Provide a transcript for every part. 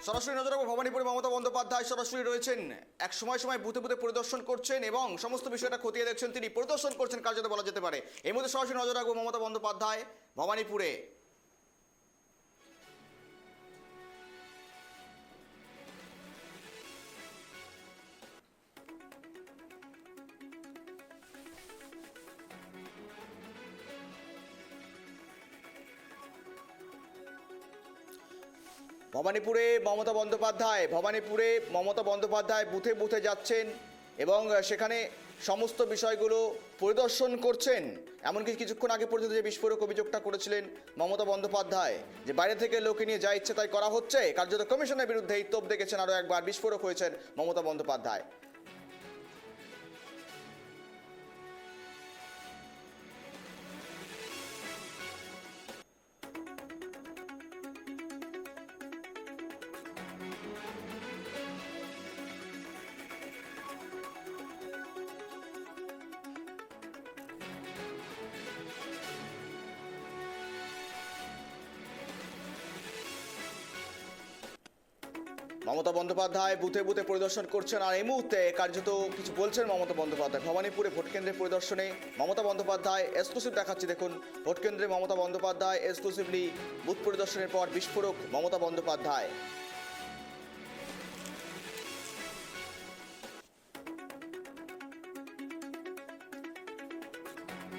সরাসরি নজর রাখবো ভবানীপুরে মমতা বন্দ্যোপাধ্যায় সরাসরি রয়েছেন, এক সময় বুথে বুথে পরিদর্শন করছেন এবং সমস্ত বিষয়টা খতিয়ে দেখছেন, তিনি পরিদর্শন করছেন কার্যত বলা যেতে পারে। এই মধ্যে সরাসরি নজর রাখবো মমতা বন্দ্যোপাধ্যায় ভবানীপুরে। ভবানীপুরে মমতা বন্দ্যোপাধ্যায় বুথে বুথে যাচ্ছেন এবং সেখানে সমস্ত বিষয়গুলো পরিদর্শন করছেন। এমনকি কিছুক্ষণ আগে পর্যন্ত যে বিস্ফোরক অভিযোগটা করেছিলেন মমতা বন্দ্যোপাধ্যায়, যে বাইরে থেকে লোকে নিয়ে যা ইচ্ছে তাই করা হচ্ছে, কার্যত কমিশনের বিরুদ্ধে এই তোপ দেখেছেন, আরও একবার বিস্ফোরক হয়েছেন মমতা বন্দ্যোপাধ্যায়। মমতা বন্দ্যোপাধ্যায় বুথে বুথে পরিদর্শন করছেন, আর এই মুহূর্তে কার্যত কিছু বলছেন মমতা বন্দ্যোপাধ্যায়। ভবানীপুরে ভোটকেন্দ্রের পরিদর্শনে মমতা বন্দ্যোপাধ্যায় এক্সক্লুসিভ দেখাচ্ছি, দেখুন ভোটকেন্দ্রে মমতা বন্দ্যোপাধ্যায় এক্সক্লুসিভলি বুথ পরিদর্শনের পর বিস্ফোরক মমতা বন্দ্যোপাধ্যায়।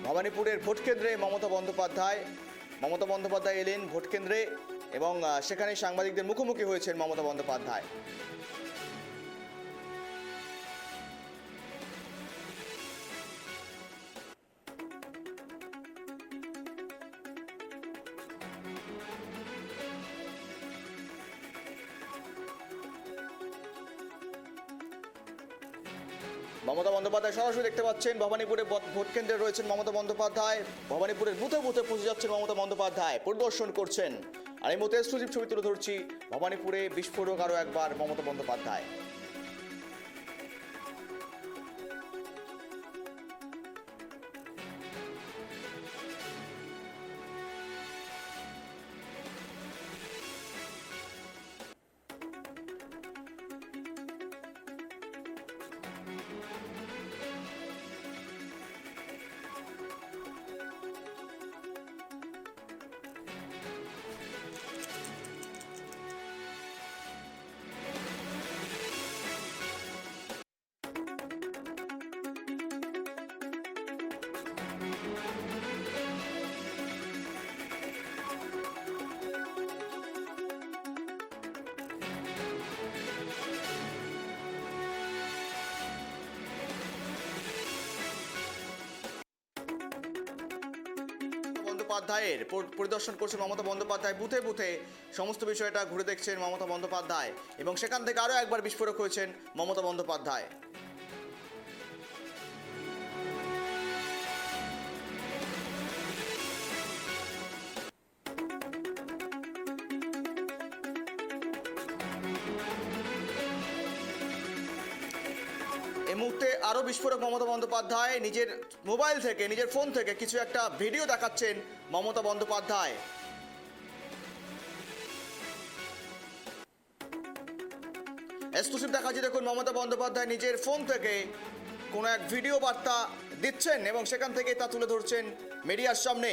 ভবানীপুরের ভোটকেন্দ্রে মমতা বন্দ্যোপাধ্যায় এলেন ভোটকেন্দ্রে এবং সেখানে সাংবাদিকদের মুখোমুখি হয়েছেন মমতা বন্দ্যোপাধ্যায়। সরাসরি দেখতে পাচ্ছেন ভবানীপুরে ভোটকেন্দ্রে রয়েছেন মমতা বন্দ্যোপাধ্যায়। ভবানীপুরের বুথে বুথে পৌঁছে যাচ্ছেন মমতা বন্দ্যোপাধ্যায়, পরিদর্শন করছেন। আর এই মুহূর্তে এক্সক্লুসিভ ছবি তুলে ধরছি, ভবানীপুরে বিস্ফোরক আরও একবার মমতা বন্দ্যোপাধ্যায়। বন্দ্যোপাধ্যায়ের পরিদর্শন করছেন মমতা বন্দ্যোপাধ্যায়, বুথে বুথে সমস্ত বিষয়টা ঘুরে দেখছেন মমতা বন্দ্যোপাধ্যায় এবং সেখান থেকে আরও একবার বিস্ফোরক হয়েছেন মমতা বন্দ্যোপাধ্যায়। এই মুহূর্তে আরও বিস্ফোরক মমতা বন্দ্যোপাধ্যায়, নিজের মোবাইল থেকে নিজের ফোন থেকে কিছু একটা ভিডিও দেখাচ্ছেন মমতা বন্দ্যোপাধ্যায়। এক্সক্লুসিভ দেখাচ্ছি, দেখুন মমতা বন্দ্যোপাধ্যায় নিজের ফোন থেকে কোনো এক ভিডিও বার্তা দিচ্ছেন এবং সেখান থেকে তা তুলে ধরছেন মিডিয়ার সামনে।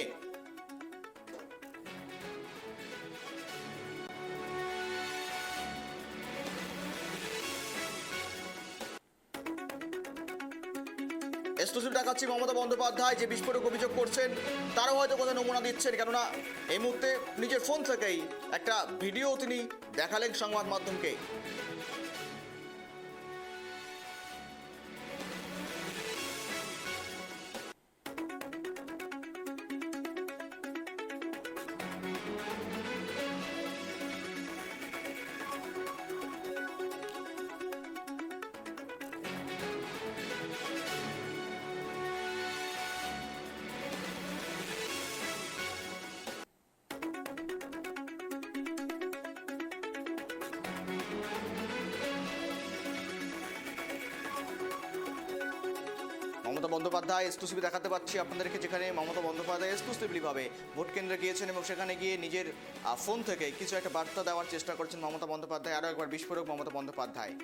এক্সক্লুসিভ দেখাচ্ছি মমতা বন্দ্যোপাধ্যায় যে বিস্ফোরক অভিযোগ করছেন তারও হয়তো কোথাও নমুনা দিচ্ছেন, কেননা এই মুহূর্তে নিজের ফোন থেকেই একটা ভিডিও তিনি দেখালেন সংবাদ মাধ্যমকে। মমতা বন্দ্যোপাধ্যায় এক্সক্লুসিভ দেখাতে পাচ্ছি আপনাদেরকে, যেখানে মমতা বন্দ্যোপাধ্যায় এক্সক্লুসিভলিভাবে ভোট কেন্দ্রে গিয়েছেন এবং সেখানে গিয়ে নিজের ফোন থেকে কিছু একটা বার্তা দেওয়ার চেষ্টা করছেন মমতা বন্দ্যোপাধ্যায়। আরও একবার বিস্ফোরক মমতা বন্দ্যোপাধ্যায়।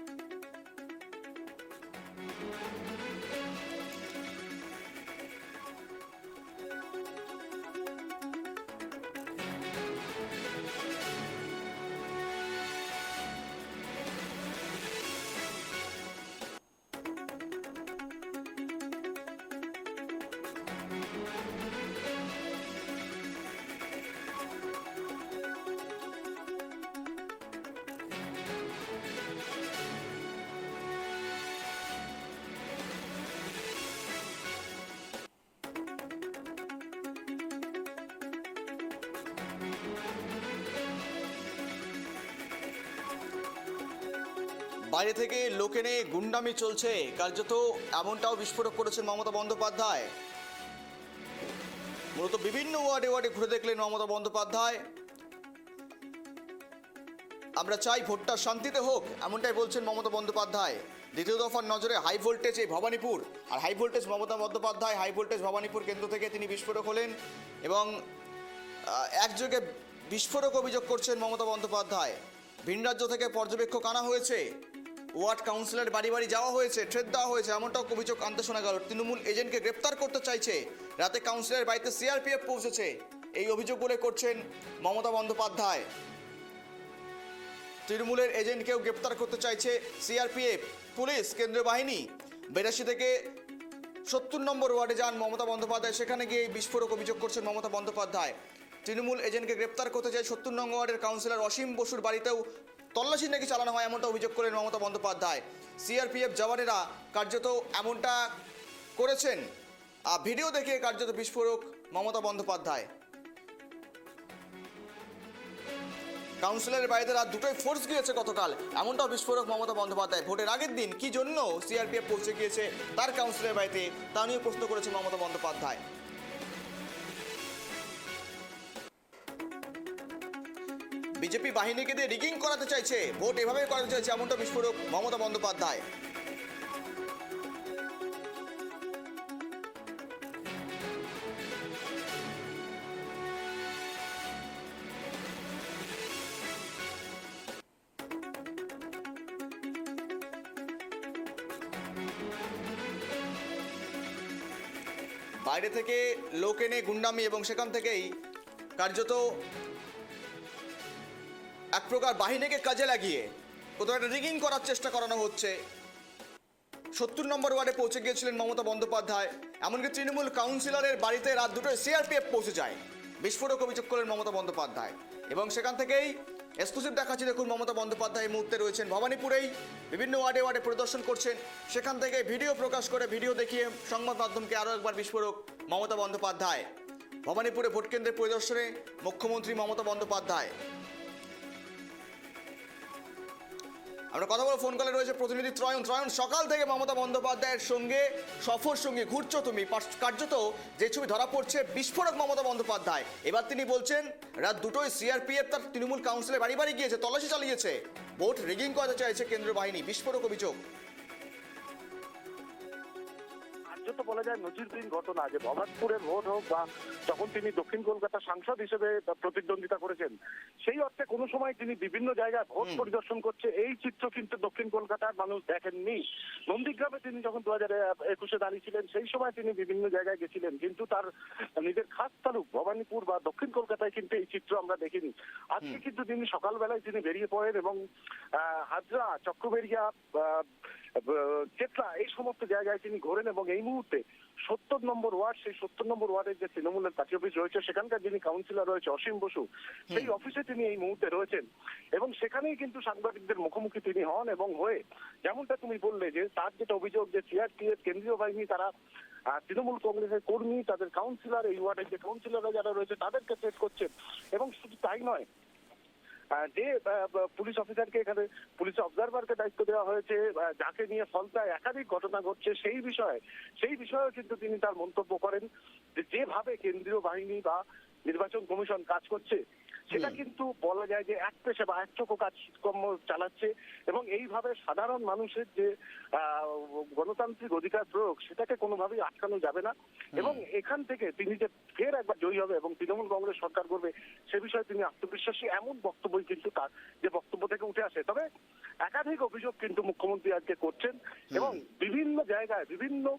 বাইরে থেকে লোক এনে গুন্ডামি চলছে কার্যত, এমনটাও বিস্ফোরক করেছেন মমতা বন্দ্যোপাধ্যায়। মূলত বিভিন্ন ওয়ার্ডে ওয়ার্ডে ঘুরে দেখলেন মমতা বন্দ্যোপাধ্যায়। আমরা চাই ভোটটা শান্তিতে হোক, এমনটাই বলছেন মমতা বন্দ্যোপাধ্যায়। দ্বিতীয় দফার নজরে হাই ভোল্টেজ এই ভবানীপুর, আর high voltage Mamata Bandyopadhyay, high voltage Bhabanipur কেন্দ্র থেকে তিনি বিস্ফোরক হলেন এবং একযোগে বিস্ফোরক অভিযোগ করছেন মমতা বন্দ্যোপাধ্যায়। ভিন রাজ্য থেকে পর্যবেক্ষক আনা হয়েছে, ওয়ার্ড কাউন্সিলর বাড়ি বাড়ি যাওয়া হয়েছে, থ্রেট দেওয়া হয়েছে, এমনটাও অভিযোগ আনতে শোনা গেল। তৃণমূল এজেন্টকে গ্রেপ্তার করতে চাইছে, রাতে কাউন্সিলরের বাড়িতে সিআরপিএফ পৌঁছেছে, এই অভিযোগগুলো করছেন মমতা বন্দ্যোপাধ্যায়। তৃণমূলের এজেন্টকেও গ্রেপ্তার করতে চাইছে সিআরপিএফ, পুলিশ, কেন্দ্রীয় বাহিনী। 82 থেকে 70 নম্বর ওয়ার্ডে যান মমতা বন্দ্যোপাধ্যায়, সেখানে গিয়ে বিস্ফোরক অভিযোগ করছেন মমতা বন্দ্যোপাধ্যায়। তৃণমূল এজেন্টকে গ্রেপ্তার করতে চাই 70 নম্বর ওয়ার্ডের কাউন্সিলর অসীম বসুর বাড়িতেও তল্লাশি নাকি চালানো হয়, এমনটা অভিযোগ করেন মমতা বন্দ্যোপাধ্যায়। সিআরপিএফ জওয়ানেরা কার্যত এমনটা করেছেন, ভিডিও দেখে কার্যত বিস্ফোরক মমতা বন্দ্যোপাধ্যায়। কাউন্সিলরের বাড়িতে রাত দুটোই ফোর্স গিয়েছে গতকাল, এমনটাও বিস্ফোরক মমতা বন্দ্যোপাধ্যায়। ভোটের আগের দিন কি জন্য সিআরপিএফ পৌঁছে গিয়েছে তার কাউন্সিলরের বাড়িতে, তা নিয়ে প্রশ্ন করেছে মমতা বন্দ্যোপাধ্যায়। বিজেপি বাহিনীকে দিয়ে রিগিং করাতে চাইছে, ভোট এভাবেই করাতে চাইছে, এমনটা বিস্ফোরক মমতা বন্দ্যোপাধ্যায়। বাইরে থেকে লোক এনে গুন্ডামি এবং সেখান থেকেই কার্যত এক প্রকার বাহিনীকে কাজে লাগিয়ে কোথাও একটা রিগিং করার চেষ্টা করানো হচ্ছে। 70 নম্বর ওয়ার্ডে পৌঁছে গিয়েছিলেন মমতা বন্দ্যোপাধ্যায়, এমনকি তৃণমূল কাউন্সিলরের বাড়িতে রাত দুটোয় সিআরপিএফ পৌঁছে যায়, বিস্ফোরক অভিযোগ করলেন মমতা বন্দ্যোপাধ্যায়। এবং সেখান থেকেই এক্সক্লুসিভ দেখাচ্ছি, দেখুন মমতা বন্দ্যোপাধ্যায় এই মুহূর্তে রয়েছেন ভবানীপুরেই, বিভিন্ন ওয়ার্ডে ওয়ার্ডে পরিদর্শন করছেন, সেখান থেকে ভিডিও প্রকাশ করে ভিডিও দেখিয়ে সংবাদ মাধ্যমকে আরও একবার বিস্ফোরক মমতা বন্দ্যোপাধ্যায়। ভবানীপুরে ভোট কেন্দ্রের পরিদর্শনে মুখ্যমন্ত্রী মমতা বন্দ্যোপাধ্যায়। আমরা কথা বলে ফোন কলে রয়েছে প্রতিনিধি ত্রয়ন। ত্রয়ন, সকাল থেকে মমতা বন্দ্যোপাধ্যায়ের সঙ্গে সফর সঙ্গে ঘুরছো তুমি, কার্যত যে ছবি ধরা পড়ছে বিস্ফোরক মমতা বন্দ্যোপাধ্যায়। এবার তিনি বলছেন রাত দুটোয় সিআরপিএফ তার তৃণমূল কাউন্সিলের বাড়ি বাড়ি গিয়েছে, তল্লাশি চালিয়েছে, ভোট রিগিং করাতে চাইছে কেন্দ্রীয় বাহিনী, বিস্ফোরক অভিযোগ। তো বলা যায় নজিরবিহীন ঘটনা যে ভবানীপুরের ভোট হোক বা যখন তিনি দক্ষিণ কলকাতার সাংসদ হিসেবে প্রতিদ্বন্দ্বিতা করেছেন, সেই অর্থে কোনো সময় তিনি বিভিন্ন জায়গায় ভোট পরিদর্শন করছে, এই চিত্র কিন্তু দক্ষিণ কলকাতার মানুষ দেখেননি। নন্দীগ্রামে তিনি যখন 2021-এ দাঁড়িয়েছিলেন, সেই সময় তিনি বিভিন্ন জায়গায় গেছিলেন, কিন্তু তার নিজের খাস তালুক ভবানীপুর বা দক্ষিণ কলকাতায় কিন্তু এই চিত্র আমরা দেখিনি। আজকে কিন্তু তিনি সকালবেলায় তিনি বেরিয়ে পড়েন এবং হাজরা, চক্রবেরিয়া, চেতলা, এই সমস্ত জায়গায় তিনি ঘোরেন এবং এই মুহূর্তে 70 নম্বর ওয়ার্ড, সেই 70 নম্বর ওয়ার্ডের যে তৃণমূলের পার্টি অফিস রয়েছে, সেখানকার যিনি কাউন্সিলর রয়েছে অসীম বসু, সেই অফিসে তিনি এই মুহূর্তে রয়েছেন এবং সেখানেই কিন্তু সাংবাদিকদের মুখোমুখি তিনি হন এবং হয়ে যেমনটা তুমি বললে যে তার যেটা অভিযোগ যে সিআরপিএফ কেন্দ্রীয় বাহিনী তারা তৃণমূল কংগ্রেসের কর্মী, তাদের কাউন্সিলর, এই ওয়ার্ডের যে কাউন্সিলররা যারা রয়েছে তাদেরকে থ্রেট করছেন। এবং শুধু তাই নয়, যে পুলিশ অফিসারকে এখানে পুলিশ অবজারভারকে দায়িত্ব দেওয়া হয়েছে, যাকে নিয়ে ফলতায় একাধিক ঘটনা ঘটছে, সেই বিষয়েও কিন্তু তিনি তার মন্তব্য করেন যে যেভাবে কেন্দ্রীয় বাহিনী বা নির্বাচন কমিশন কাজ করছে, সেটা কিন্তু বলা যায় যে এক পেশে বা একচোখো কাজকর্ম চালাচ্ছে, এবং এইভাবে সাধারণ মানুষের যে গণতান্ত্রিক অধিকার প্রয়োগ সেটাকে কোনোভাবেই আটকানো যাবে না। এবং এখান থেকে তিনি যে ফের একবার জয়ী হবে এবং তৃণমূল কংগ্রেস সরকার করবে সে বিষয়ে তিনি আত্মবিশ্বাসী, এমন বক্তব্যই কিন্তু তার যে বক্তব্য থেকে উঠে আসে। তবে একাধিক অভিযোগ কিন্তু মুখ্যমন্ত্রী আজকে করছেন এবং বিভিন্ন জায়গায় বিভিন্ন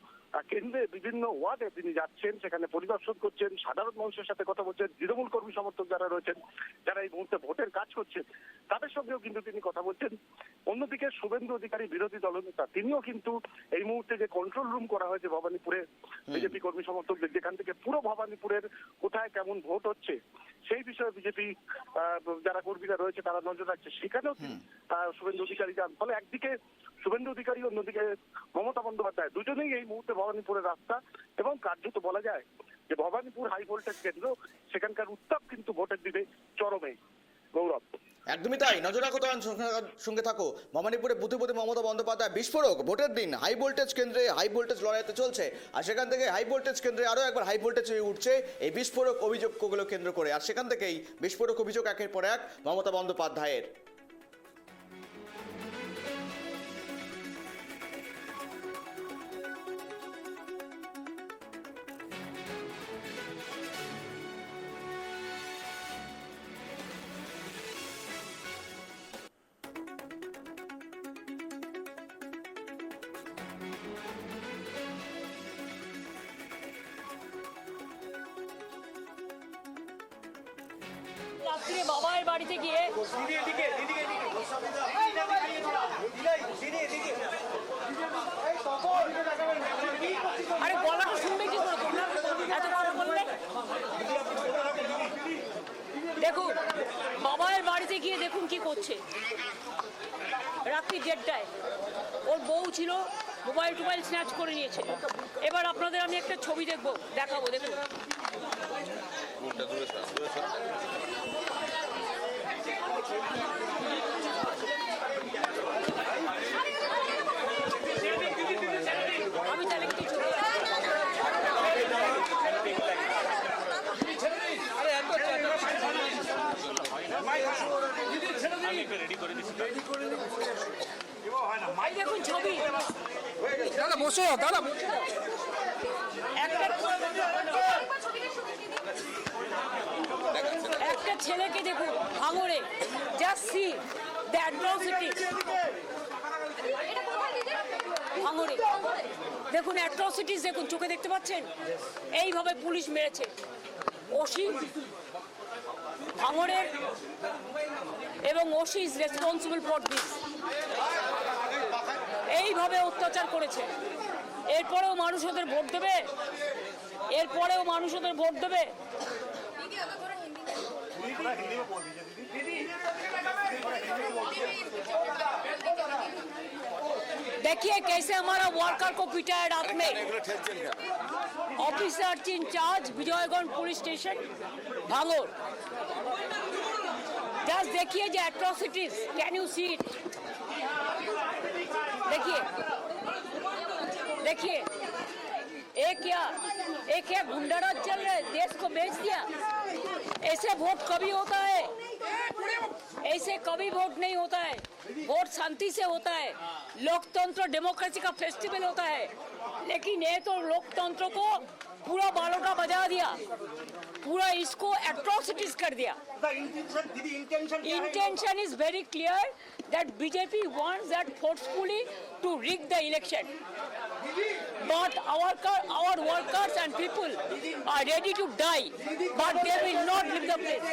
কেন্দ্রে বিভিন্ন ওয়ার্ডে তিনি যাচ্ছেন, সেখানে পরিদর্শন করছেন, সাধারণ মানুষের সাথে কথা বলছেন, তৃণমূল কর্মী সমর্থক যারা রয়েছেন, যারা এই মুহূর্তে ভোটের কাজ করছেন, তাদের সঙ্গেও কিন্তু তিনি কথা বলছেন। অন্যদিকে শুভেন্দু অধিকারী বিরোধী দলনেতা, তিনিও কিন্তু এই মুহূর্তে যে কন্ট্রোল রুম করা হয়েছে ভবানীপুরে বিজেপি কর্মী সমর্থকদের, যেখান থেকে পুরো ভবানীপুরের কোথায় কেমন ভোট হচ্ছে সেই বিষয়ে বিজেপি যারা কর্মীরা রয়েছে তারা নজর রাখছে, সেখানেও শুভেন্দু অধিকারী যান। ফলে একদিকে শুভেন্দু অধিকারী, অন্যদিকে মমতা বন্দ্যোপাধ্যায়, দুজনেই এই মুহূর্তে ভবানীপুরের রাস্তা, এবং কার্যত বলা যায় যে ভবানীপুর হাই ভোল্টেজ কেন্দ্র, সেখানকার উত্তাপ কিন্তু ভোটের দিনে চরমে। গৌরব, একদমই তাই, নজর রাখো তো, সঙ্গে থাকো। ভবানীপুরে বুথে বুথে মমতা বন্দ্যোপাধ্যায় বিস্ফোরক, ভোটের দিন হাই ভোল্টেজ কেন্দ্রে হাই ভোল্টেজ লড়াইতে চলছে, আর সেখান থেকে হাই ভোল্টেজ কেন্দ্রে আরও একবার হাই ভোল্টেজ হয়ে উঠছে এই বিস্ফোরক অভিযোগগুলো কেন্দ্র করে, আর সেখান থেকেই বিস্ফোরক অভিযোগ একের পর এক মমতা বন্দ্যোপাধ্যায়ের। রাত্রে বাবার বাড়িতে গিয়ে আরে গলাটা শুনবে কি করে তোমরা এত কথা বললে? দেখুন বাবার বাড়িতে গিয়ে দেখুন কি করছে রাত্রি 1:30টায়। ওর বউ ছিল, মোবাইল টোবাইল স্ন্যাচ করে নিয়েছে। এবার আপনাদের আমি একটা ছবি দেখাবো, দেখুন। আমি তাহলে কিছু দেখুন ছবি, দাদা বসো, দাদা একটা ছেলেকে দেখুন ভাঙড়ে, জাস্ট সি দ্য অ্যাট্রসিটি। ভাঙড়ে দেখুন অ্যাট্রসিটিস, দেখুন চোখে দেখতে পাচ্ছেন, এইভাবে পুলিশ মেরেছে। ওসি ভাঙড়ের এবং OC is responsible for this, এইভাবে অত্যাচার করেছে। এরপরেও মানুষ ওদের ভোট দেবে, এরপরেও মানুষ ওদের ভোট দেবে। देखिए कैसे हमारा वर्कर को पिटा है रात में। Officer in charge Vijayganj police station Bhangar, just देखिए जो atrocities, can you see it? देखिए देखिए, एक क्या गुंडाराज चल रहा है, देश को बेच दिया। ऐसे वोट कभी होता है? ऐसे कभी वोट नहीं होता है। वोट शांति से होता है, लोकतंत्र डेमोक्रेसी का फेस्टिवल होता है। लेकिन ये तो लोकतंत्र को पूरा बालोटा बजा दिया, पूरा इसको एट्रोसिटीज कर दिया। Intention is very clear that BJP wants that forcefully to rig the election. But our workers and people are ready to die, but they will not leave the place.